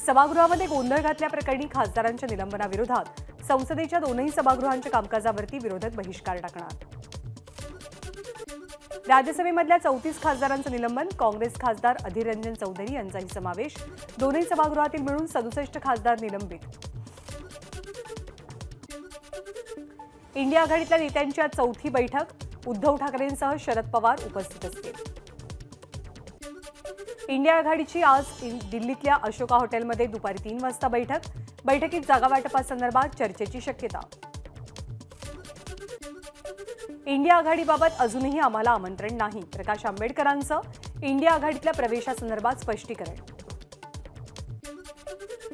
सभागृहामध्ये गोंधळ घातल्याप्रकरणी खासदारांच्या निलंबनाविरोधात संसदेच्या दोनही सभागृहांच्या कामकाजावरती विरोधक बहिष्कार टाकणार। राज्यसभेमधल्या 34 खासदारांचं निलंबन, काँग्रेस खासदार अधीर रंजन चौधरी यांचाही समावेश। दोन्ही सभागृहातील मिळून 67 खासदार निलंबित। इंडिया आघाडीतल्या नेत्यांची आज चौथी बैठक, उद्धव ठाकरेंसह शरद पवार उपस्थित असतील। इंडिया आघाडीची आज दिल्लीतल्या अशोका हॉटेलमध्ये दुपारी 3 वाजता बैठक। बैठकीत जागा वाटपासंदर्भात चर्चेची शक्यता। इंडिया आघाडीबाबत अजूनही आम्हाला आमंत्रण नाही, प्रकाश आंबेडकरांचं इंडिया आघाडीतल्या प्रवेशासंदर्भात स्पष्टीकरण।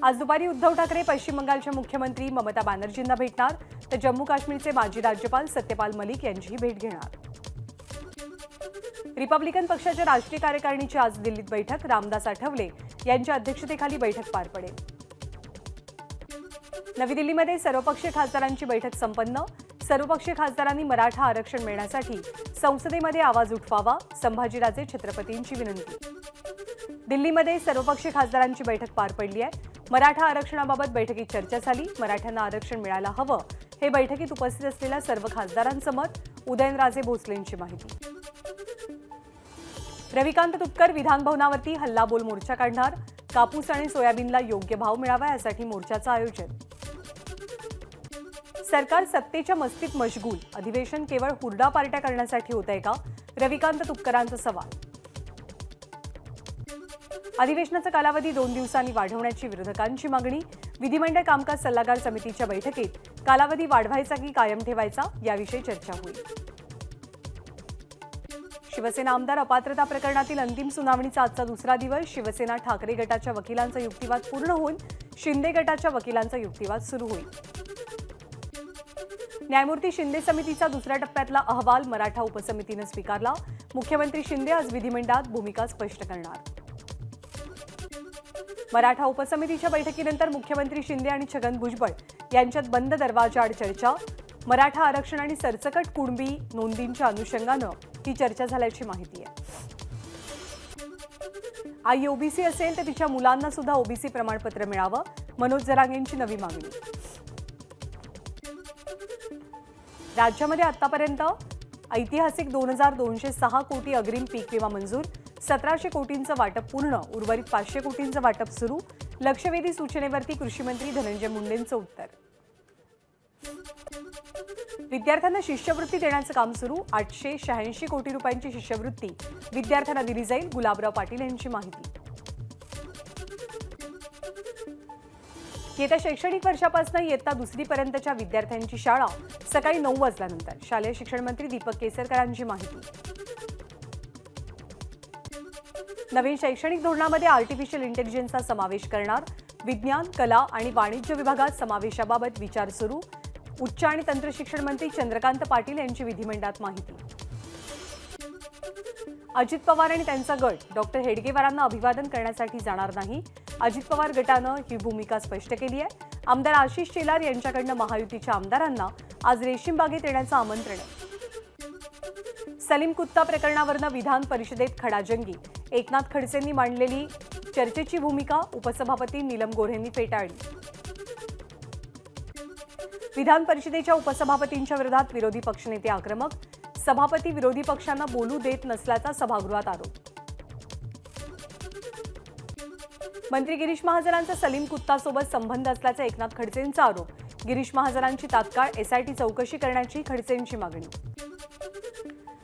आज दुपारी उद्धव ठाकरे पश्चिम बंगालच्या मुख्यमंत्री ममता बॅनर्जींना भेटणार, तर जम्मू काश्मीरचे माजी राज्यपाल सत्यपाल मलिक यांचीही भेट घेणार। रिपब्लिकन पक्षाच्या राष्ट्रीय कार्यकारिणीची आज दिल्लीत बैठक, रामदास आठवले यांच्या अध्यक्षतेखाली बैठक पार पडेल। नवी दिल्लीमध्ये सर्वपक्षीय खासदारांची बैठक संपन्न, सर्वपक्षीय खासदारांनी मराठा आरक्षण मिळण्यासाठी संसदेमध्ये आवाज उठवावा, संभाजीराजे छत्रपतींची विनंती। दिल्लीमध्ये सर्वपक्षीय खासदारांची बैठक पार पडली आहे। मराठा आरक्षणाबाबत बैठकीत चर्चा झाली। मराठ्यांना आरक्षण मिळायला हवं हे बैठकीत उपस्थित असलेल्या सर्व खासदारांचं मत, उदयनराजे भोसलेंची माहिती। रविकांत तुपकर विधान भवनावरती हल्लाबोल मोर्चा काढणार, कापूस आणि सोयाबीनला योग्य भाव मिळावा यासाठी मोर्चाचं आयोजन। सरकार सत्तेच्या मस्तीत मशगूल, अधिवेशन केवळ हुरडा पार्ट्या करण्यासाठी होतंय का, रविकांत तुपकरांचा सवाल। अधिवेशनाचा कालावधी 2 दिवसांनी वाढवण्याची विरोधकांची मागणी, विधिमंडळ कामकाज सल्लागार समितीच्या बैठकीत कालावधी वाढवायचा की कायम ठेवायचा याविषयी चर्चा होईल। शिवसेना आमदार अपात्रता प्रकरणातील अंतिम सुनावणीचा आजचा दुसरा दिवस। शिवसेना ठाकरे गटाच्या वकिलांचा युक्तिवाद पूर्ण होऊन शिंदे गटाच्या वकिलांचा युक्तिवाद सुरू होईल। न्यायमूर्ती शिंदे समितीचा दुसऱ्या टप्प्यातला अहवाल मराठा उपसमितीने स्वीकारला। मुख्यमंत्री शिंदे आज विधिमंडळात भूमिका स्पष्ट करणार। मराठा उपसमितीच्या बैठकीनंतर मुख्यमंत्री शिंदे आणि छगन भुजबळ यांच्यात बंद दरवाजाआड चर्चा। मराठा आरक्षण आणि सरसकट कुणबी नोंदींच्या अनुषंगानं ही चर्चा झाल्याची माहिती आहे। आई ओबीसी असेल तर तिच्या मुलांना सुद्धा ओबीसी प्रमाणपत्र मिळावं, मनोज जरांगेंची नवी मागणी। राज्यामध्ये आतापर्यंत ऐतिहासिक 2206 कोटी अग्रिम पीक विमा मंजूर, 1700 कोटींचं वाटप पूर्ण, उर्वरित 500 कोटींचं वाटप सुरू। लक्षवेधी सूचनेवरती कृषी मंत्री धनंजय मुंडेंचं उत्तर। विद्यार्थ्यांना शिष्यवृत्ती देण्याचं काम सुरू, 886 कोटी रुपयांची शिष्यवृत्ती विद्यार्थ्यांना दिली जाईल, गुलाबराव पाटील यांची माहिती। येत्या शैक्षणिक वर्षापासून इयत्ता 2री पर्यंतच्या विद्यार्थ्यांची शाळा सकाळी 9 वाजल्यानंतर, शालेय शिक्षण मंत्री दीपक केसरकरांची माहिती। नवीन शैक्षणिक धोरणामध्ये आर्टिफिशियल इंटेलिजन्सचा समावेश करणार, विज्ञान, कला आणि वाणिज्य विभागात समावेशाबाबत विचार सुरू। उच्च आणि तंत्र शिक्षण मंत्री चंद्रकांत पाटील यांची विधिमंडळात माहिती। अजित पवार आणि त्यांचा गट डॉक्टर हेडगेवारांना अभिवादन करण्यासाठी जाणार नाही, अजित पवार गटानं ही भूमिका स्पष्ट केली आहे। आमदार आशिष शेलार यांच्याकडनं महायुतीच्या आमदारांना आज रेशीम बागेत येण्याचं आमंत्रण आहे। सलीम कुत्ता प्रकरणावरनं विधान परिषदेत खडाजंगी, एकनाथ खडसेंनी मांडलेली चर्चेची भूमिका उपसभापती नीलम गोऱ्हेंनी फेटाळली। विधान परिषदेच्या उपसभापतींच्या विरोधात विरोधी पक्षनेते आक्रमक, सभापती विरोधी पक्षांना बोलू देत नसल्याचा सभागृहात आरोप। मंत्री गिरीश महाजनांचा सलीम कुत्तासोबत संबंध असल्याचा एकनाथ खडसेंचा आरोप, गिरीश महाजनांची तात्काळ एसआयटी चौकशी करण्याची खडसेंची मागणी।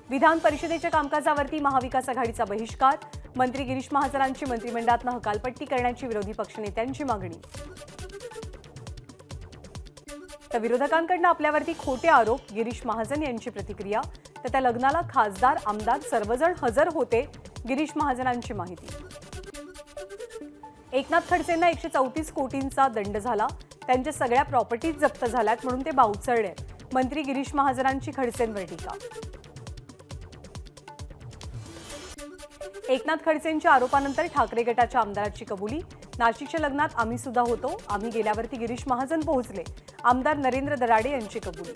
विधान परिषदेच्या कामकाजावरती महाविकास आघाडीचा बहिष्कार, मंत्री गिरीश महाजनांची मंत्रिमंडळातून हकालपट्टी करण्याची विरोधी पक्षनेत्यांची मागणी। तर विरोधकांकडून आपल्यावरती खोटे आरोप, गिरीश महाजन यांची प्रतिक्रिया। तर त्या लग्नाला खासदार आमदार सर्वजण हजर होते, गिरीश महाजनांची माहिती। एकनाथ खडसेंना 134 कोटींचा दंड झाला, त्यांच्या सगळ्या प्रॉपर्टीज जप्त झाल्यात म्हणून ते बाउचळले, मंत्री गिरीश महाजनांची खडसेंवर टीका। एकनाथ खडसेंच्या आरोपानंतर ठाकरे गटाच्या आमदाराची कबुली, नाशिकच्या लग्नात आम्ही सुद्धा होतो, आम्ही गेल्यावरती गिरीश महाजन पोहोचले, आमदार नरेंद्र दराडे यांची कबुली।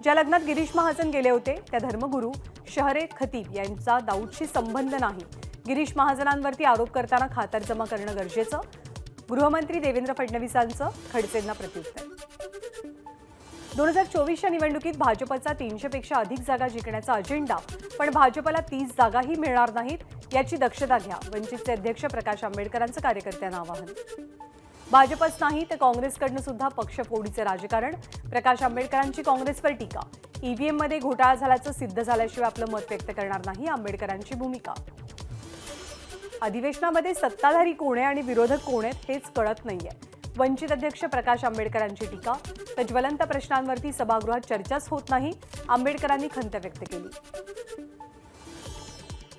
ज्या लग्नात गिरीश महाजन गेले होते त्या धर्मगुरू शहरे खतीब यांचा दाऊदशी संबंध नाही, गिरीश महाजनांवरती आरोप करताना खातरजमा करणं गरजेचं, गृहमंत्री देवेंद्र फडणवीसांचं खडसेंना प्रत्युत्तर. 2024च्या निवडणुकीत भाजपचा 300 पेक्षा अधिक जागा जिंकण्याचा अजेंडा, पण भाजपला 30 जागाही मिळणार नाहीत याची दक्षता घ्या, वंचितचे अध्यक्ष प्रकाश आंबेडकरांचं कार्यकर्त्यांना आवाहन. भाजपच नाही तर काँग्रेसकडनं सुद्धा पक्षफोडीचं राजकारण, प्रकाश आंबेडकरांची काँग्रेसवर टीका. ईव्हीएममध्ये घोटाळा झाल्याचं सिद्ध झाल्याशिवाय आपलं मत व्यक्त करणार नाही, आंबेडकरांची भूमिका. अधिवेशनामध्ये सत्ताधारी कोण आहे आणि विरोधक कोण आहेत हेच कळत नाहीये, वंचित अध्यक्ष प्रकाश आंबेडकरांची टीका. तर ज्वलंत प्रश्नांवरती सभागृहात चर्चाच होत नाही, आंबेडकरांनी खंत व्यक्त केली.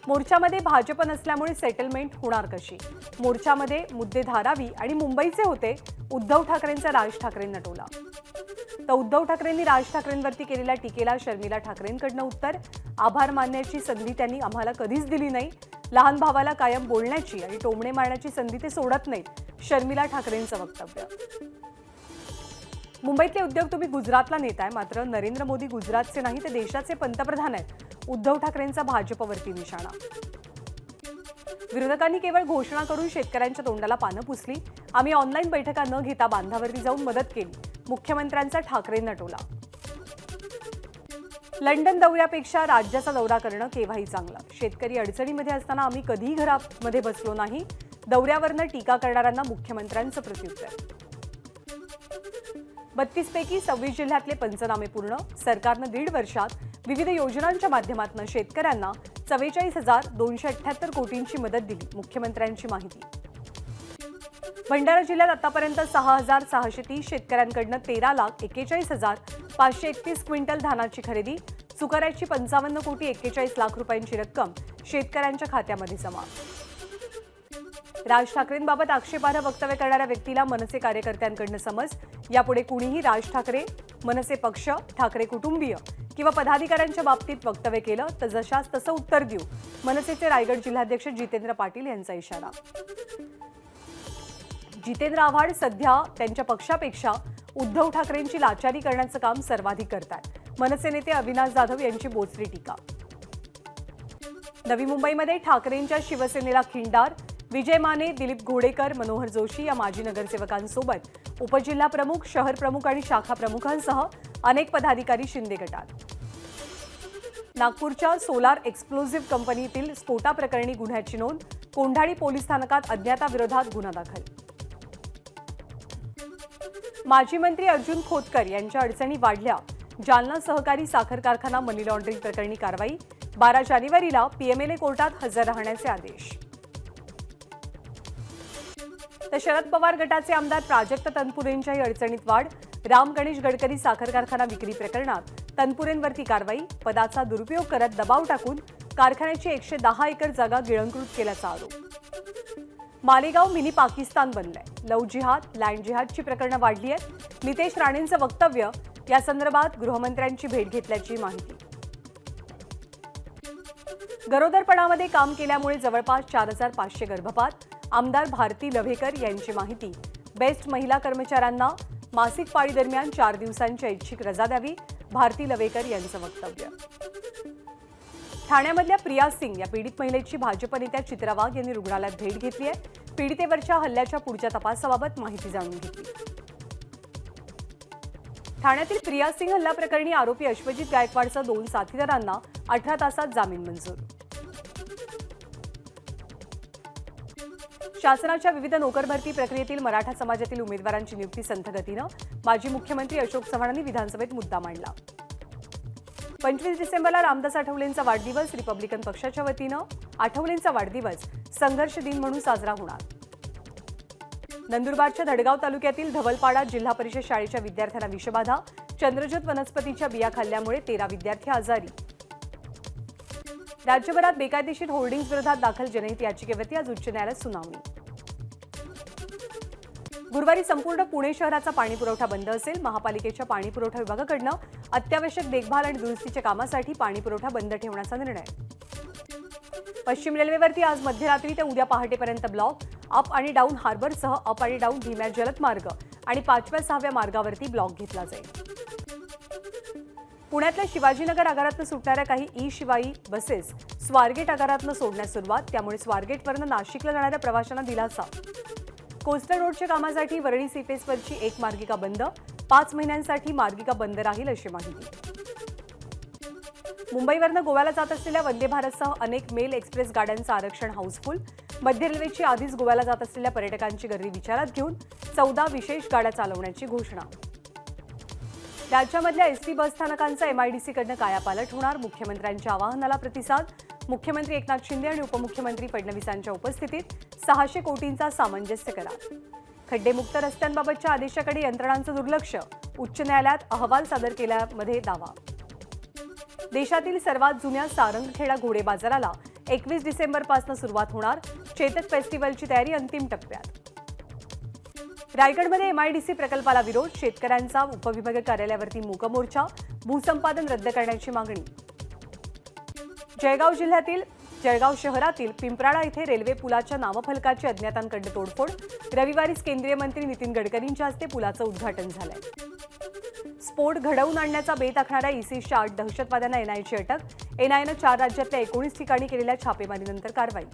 मोर्चामध्ये भाजप नसल्यामुळे सेटलमेंट होणार कशी? मोर्चामध्ये मुद्दे धारावी आणि मुंबईचे होते, उद्धव ठाकरेंचा राज ठाकरेंना टोला. तर उद्धव ठाकरेंनी राज ठाकरेंवरती केलेल्या टीकेला शर्मिला ठाकरेंकडनं उत्तर. आभार मानण्याची संधी त्यांनी आम्हाला कधीच दिली नाही, लहान भावाला कायम बोलण्याची आणि टोमणे मारण्याची संधी ते सोडत नाहीत, शर्मिला ठाकरेंचं वक्तव्य. मुंबईतले उद्योग तुम्ही गुजरातला नेताय, मात्र नरेंद्र मोदी गुजरातचे नाही तर देशाचे पंतप्रधान आहेत, उद्धव ठाकरेंचा भाजपवरती निशाणा. विरोधकांनी केवळ घोषणा करून शेतकऱ्यांच्या तोंडाला पानं पुसली, आम्ही ऑनलाईन बैठका न घेता बांधावरती जाऊन मदत केली, मुख्यमंत्र्यांचा ठाकरेंना टोला. लंडन दौऱ्यापेक्षा राज्याचा दौरा करणं केव्हाही चांगलं, शेतकरी अडचणीमध्ये असताना आम्ही कधीही घरामध्ये बसलो नाही, दौऱ्यावरनं टीका करणाऱ्यांना मुख्यमंत्र्यांचं प्रत्युत्तर. 32 पैकी 26 जिल्ह्यातले पंचनामे पूर्ण, सरकारनं 1.5 वर्षात विविध योजनांच्या माध्यमातून शेतकऱ्यांना 44,278 कोटींची मदत दिली, मुख्यमंत्र्यांची माहिती. भंडारा जिल्ह्यात आतापर्यंत 6,630 शेतकऱ्यांकडनं 13,41,531 क्विंटल धानाची खरेदी, चुकाऱ्याची 55,41,00,000 रुपयांची रक्कम शेतकऱ्यांच्या खात्यामध्ये जमा. राज ठाकरेंबाबत आक्षेपार्ह वक्तव्य करणाऱ्या व्यक्तीला मनसे कार्यकर्त्यांकडनं समज, यापुढे कुणीही राज ठाकरे, मनसे पक्ष, ठाकरे कुटुंबीय किंवा पदाधिकाऱ्यांच्या बाबतीत वक्तव्य केलं तर जशास तसं उत्तर देऊ, मनसेचे रायगड जिल्हाध्यक्ष जितेंद्र पाटील यांचा इशारा. जितेंद्र आव्हाड सध्या त्यांच्या पक्षापेक्षा उद्धव ठाकरेंची लाचारी करण्याचं काम सर्वाधिक करतात, मनसे नेते अविनाश जाधव यांची बोचरी टीका. नवी मुंबईमध्ये ठाकरेंच्या शिवसेनेला खिंडार, विजय माने, दिलीप घोडेकर, मनोहर जोशी या माजी नगरसेवकांसोबत उपजिल्हा प्रमुख, शहर प्रमुख आणि शाखा प्रमुखांसह अनेक पदाधिकारी शिंदे गटात. नागपूरच्या सोलार एक्सप्लोजिव्ह कंपनीतील स्फोटाप्रकरणी गुन्ह्याची नोंद, कोंढाळी पोलीस स्थानकात अज्ञाताविरोधात गुन्हा दाखल. माजी मंत्री अर्जुन खोतकर यांच्या अडचणी वाढल्या, जालना सहकारी साखर कारखाना मनी लॉन्ड्रिंग प्रकरणी कारवाई, 12 जानेवारीला पीएमएलए कोर्टात हजर राहण्याचे आदेश. तर शरद पवार गटाचे आमदार प्राजक्त तनपुरेंच्याही अडचणीत वाढ, राम गणेश गडकरी साखर कारखाना विक्री प्रकरणात तनपुरेंवरती कारवाई, पदाचा दुरुपयोग करत दबाव टाकून कारखान्याची 110 एकर जागा गिळंकृत केल्याचा आरोप. मालेगाव मिनी पाकिस्तान बनलंय, लव्ह जिहाद, लँड जिहादची प्रकरणं वाढली आहेत, नितेश राणेंचं वक्तव्य, या संदर्भात गृहमंत्र्यांची भेट घेतल्याची माहिती. गरोदरपणामध्ये काम केल्यामुळे जवळपास 4,500 गर्भपात, आमदार भारती लव्हेकर यांची माहिती. बेस्ट महिला कर्मचाऱ्यांना मासिक पाळी दरम्यान 4 दिवसांची ऐच्छिक रजा द्यावी, भारती लव्हेकर यांचं वक्तव्य. ठाण्यामधल्या प्रिया सिंग या पीडित महिलेची भाजप नेत्या चित्रा वाघ यांनी रुग्णालयात भेट घेतली आहे, पीडितेवरच्या हल्ल्याच्या पुढच्या तपासाबाबत माहिती जाणून घेतली. ठाण्यातील प्रिया सिंग हल्ला प्रकरणी आरोपी अश्वजित गायकवाडसह 2 साथीदारांना 18 तासात जामीन मंजूर. शासनाच्या विविध नोकर भरती प्रक्रियेतील मराठा समाजातील उमेदवारांची नियुक्ती संथ गतीनं, माजी मुख्यमंत्री अशोक चव्हाणांनी विधानसभेत मुद्दा मांडला. 25 डिसेंबरला रामदास आठवलेंचा वाढदिवस, रिपब्लिकन पक्षाच्या वतीनं आठवलेंचा वाढदिवस संघर्ष दिन म्हणून साजरा होणार. नंदुरबारच्या धडगाव तालुक्यातील धवलपाडा जिल्हा परिषद शाळेच्या विद्यार्थ्यांना विषबाधा, चंद्रज्योत वनस्पतीच्या बिया खाल्ल्यामुळे 13 विद्यार्थी आजारी. राज्यभरात बेकायदेशीर होर्डिंग्ज विरोधात दाखल जनहित याचिकेवरती आज उच्च न्यायालयात सुनावणी. गुरुवारी संपूर्ण पुणे शहराचा पाणीपुरवठा बंद असेल, महापालिकेच्या पाणीपुरवठा विभागाकडनं अत्यावश्यक देखभाल आणि दुरुस्तीच्या कामासाठी पाणीपुरवठा बंद ठेवण्याचा निर्णय. पश्चिम रेल्वेवरती आज मध्यरात्री ते उद्या पहाटेपर्यंत ब्लॉक, अप आणि डाऊन हार्बरसह अप आणि डाऊन धीम्या जलद मार्ग आणि 5व्या 6व्या मार्गावरती ब्लॉक घेतला जाईल. पुण्यातल्या शिवाजीनगर आगारातून सुटणाऱ्या काही ई शिवाई बसेस स्वारगेट आगारातून सोडण्यास सुरुवात, त्यामुळे स्वारगेटवरून नाशिकला जाणाऱ्या प्रवाशांना दिलासा. कोस्टल रोडच्या कामासाठी वरळी सीफेसवरची एक मार्गिका बंद, 5 महिन्यांसाठी मार्गिका बंद राहील अशी माहिती. मुंबईवरून गोव्याला जात असलेल्या वंदे भारतसह अनेक मेल एक्सप्रेस गाड्यांचं आरक्षण हाऊसफुल. मध्य रेल्वेची आधीच गोव्याला जात असलेल्या पर्यटकांची गर्दी विचारात घेऊन 14 विशेष गाड्या चालवण्याची घोषणा. राज्यामधल्या एसटी बस स्थानकांचा एमआयडीसीकडनं कायापालट होणार, मुख्यमंत्र्यांच्या आवाहनाला प्रतिसाद. मुख्यमंत्री एकनाथ शिंदे आणि उपमुख्यमंत्री फडणवीसांच्या उपस्थितीत 600 कोटींचा सामंजस्य करार. खड्डेमुक्त रस्त्यांबाबतच्या आदेशाकडे यंत्रणांचं दुर्लक्ष, उच्च न्यायालयात अहवाल सादर केल्यामध्ये दावा. देशातील सर्वात जुन्या सारंगखेडा घोडे बाजाराला 21 डिसेंबरपासून सुरुवात होणार, चेतक फेस्टिवलची तयारी अंतिम टप्प्यात. रायगडमध्ये एमआयडीसी प्रकल्पाला विरोध, शेतकऱ्यांचा उपविभागीय कार्यालयावरती मूक मोर्चा, भूसंपादन रद्द करण्याची मागणी. जळगाव शहरातील पिंपराळा येथे रेल्वे पुलाच्या नामफलकाची अज्ञातांकडून तोडफोड, रविवारीच केंद्रीय मंत्री नितीन गडकरींच्या हस्ते पुलाचं उद्घाटन झालंय. स्फोट घडवून आणण्याचा बेत आखणाऱ्या इसिसच्या 8 दहशतवाद्यांना एनआयची अटक, एनआयनं 4 राज्यातल्या 19 ठिकाणी केलेल्या छापेमारीनंतर कारवाई.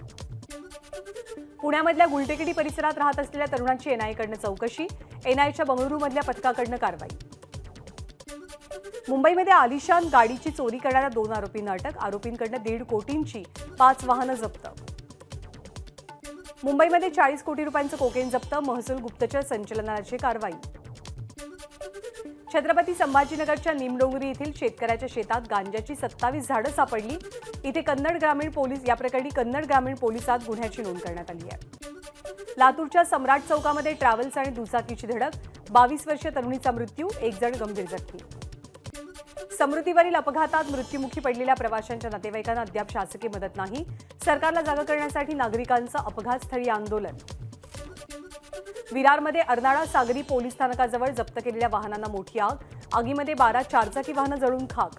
पुण्यामधल्या गुलटेकडी परिसरात राहत असलेल्या तरुणाची एनआयकडनं चौकशी, एनआयच्या बंगळुरूमधल्या पथकाकडनं कारवाई. मुंबईमध्ये आलिशान गाडीची चोरी करणाऱ्या 2 आरोपींना अटक, आरोपींकडनं 1.5 कोटींची 5 वाहनं जप्त. मुंबईमध्ये 40 कोटी रुपयांचं कोकेन जप्त, महसूल गुप्तचर संचालनालयाची कारवाई. छत्रपती संभाजीनगरच्या निमडोंगरी येथील शेतकऱ्याच्या शेतात गांजाची 27 झाडं सापडली. इथे या प्रकरणी कन्नड ग्रामीण पोलिसात गुन्ह्याची नोंद करण्यात आली आहे. लातूरच्या सम्राट चौकामध्ये ट्रॅव्हल्स आणि दुचाकीची धडक, 22 वर्षीय तरुणीचा मृत्यू, 1 जण गंभीर जखमी. समृद्धीवरील अपघातात मृत्युमुखी पडलेल्या प्रवाशांच्या नातेवाईकांना अद्याप शासकीय मदत नाही, सरकारला जागा करण्यासाठी नागरिकांचं अपघातस्थळी आंदोलन. विरारमध्ये अर्नाळा सागरी पोलीस स्थानकाजवळ जप्त केलेल्या वाहनांना मोठी आग, आगीमध्ये 12 चारचाकी वाहनं जळून खाक.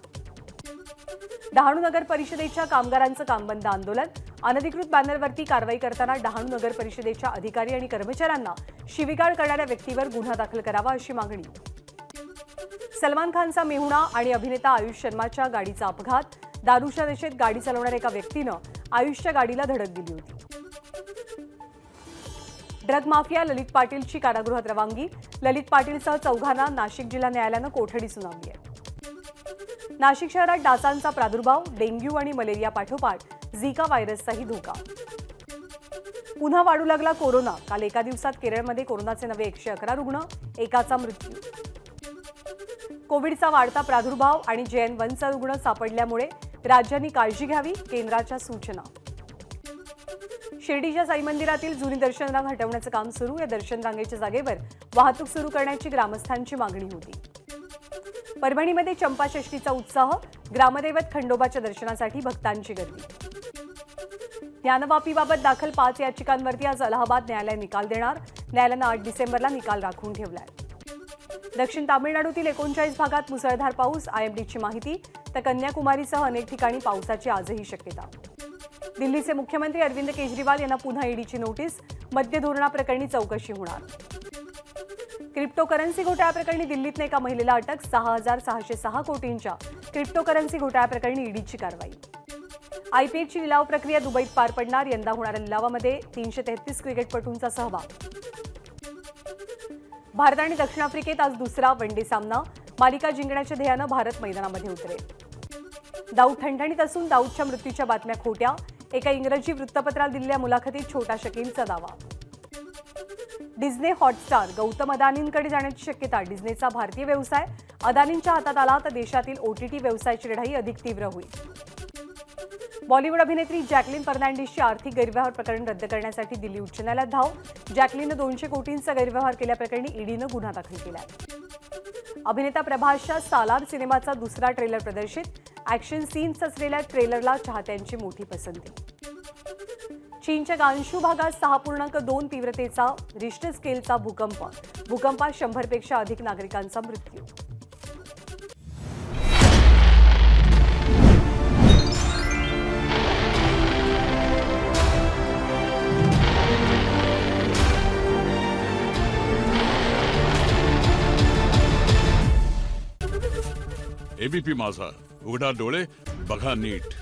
डहाणू नगर परिषदेच्या कामगारांचं कामबंद आंदोलन, अनधिकृत बॅनरवरती कारवाई करताना डहाणू नगर परिषदेच्या अधिकारी आणि कर्मचाऱ्यांना शिवीगाळ करणाऱ्या व्यक्तीवर गुन्हा दाखल करावा अशी मागणी. सलमान खानचा मेहुणा आणि अभिनेता आयुष शर्माच्या गाडीचा अपघात, दारूच्या नशेत गाडी चालवणाऱ्या एका व्यक्तीनं आयुषच्या गाडीला धडक दिली होती. ड्रग माफिया ललित पाटीलची कारागृहात रवानगी, ललित पाटीलसह 4 नाशिक जिल्हा न्यायालयानं कोठडी सुनावली आहे. नाशिक शहरात डासांचा प्रादुर्भाव, डेंग्यू आणि मलेरिया पाठोपाठ झिका व्हायरसचाही धोका. पुन्हा वाढू लागला कोरोना, काल एका दिवसात केरळमध्ये कोरोनाचे नवे 111 रुग्ण, एकाचा मृत्यू. कोविडचा वाढता प्रादुर्भाव आणि JN1चा रुग्ण सापडल्यामुळे राज्यांनी काळजी घ्यावी, केंद्राच्या सूचना. शिर्डीच्या साई मंदिरातील जुनी दर्शन रांग हटवण्याचं काम सुरू, या दर्शन रांगेच्या जागेवर वाहतूक सुरू करण्याची ग्रामस्थांची मागणी होती. परभणीमध्ये चंपाषष्ठीचा उत्साह, ग्रामदैवत खंडोबाच्या दर्शनासाठी भक्तांची गर्दी. ज्ञानवापीबाबत दाखल 5 याचिकांवरती आज अलाहाबाद न्यायालय निकाल देणार, न्यायालयानं 8 डिसेंबरला निकाल राखून ठेवलाय. दक्षिण तामिळनाडूतील 39 भागात मुसळधार पाऊस, IMDची माहिती, तर कन्याकुमारीसह अनेक ठिकाणी पावसाची आजही शक्यता. दिल्लीचे मुख्यमंत्री अरविंद केजरीवाल यांना पुन्हा ईडीची नोटीस, मद्य धोरणाप्रकरणी चौकशी होणार. क्रिप्टोकरन्सी घोटाळ्याप्रकरणी दिल्लीतल्या एका महिलेला अटक, 6,606 कोटींच्या क्रिप्टोकरन्सी घोटाळ्याप्रकरणी ईडीची कारवाई. IPLची लिलाव प्रक्रिया दुबईत पार पडणार, यंदा होणाऱ्या लिलावामध्ये 333 क्रिकेटपटूंचा सहभाग. भारत आणि दक्षिण आफ्रिकेत आज दुसरा वनडे सामना, मालिका जिंकण्याच्या ध्येयानं भारत मैदानामध्ये उतरेल. दाऊद ठणठणीत असून दाऊदच्या मृत्यूच्या बातम्या खोट्या, एका इंग्रजी वृत्तपत्राला दिलेल्या मुलाखतीत छोटा शकीलचा दावा. डिझने हॉटस्टार गौतम अदानींकडे जाण्याची शक्यता, डिझनेचा भारतीय व्यवसाय अदानींच्या हातात आला तर देशातील OTT व्यवसायाची लढाई अधिक तीव्र होईल. बॉलिवूड अभिनेत्री जॅकलिन फर्नांडिसची आर्थिक गैरव्यवहार प्रकरण रद्द करण्यासाठी दिल्ली उच्च न्यायालयात धाव, जॅकलिननं 200 कोटींचा गैरव्यवहार केल्याप्रकरणी ईडीनं गुन्हा दाखल केला. अभिनेता प्रभासच्या सालार सिनेमाचा दुसरा ट्रेलर प्रदर्शित, ॲक्शन सीन्स असलेल्या ट्रेलरला चाहत्यांची मोठी पसंती. चीनच्या गांशू भागात 6.2 तीव्रतेचा रिश्टर स्केलचा भूकंप, भूकंपात 100पेक्षा अधिक नागरिकांचा मृत्यू. एबीपी माझा, उघडा डोळे बघा नीट.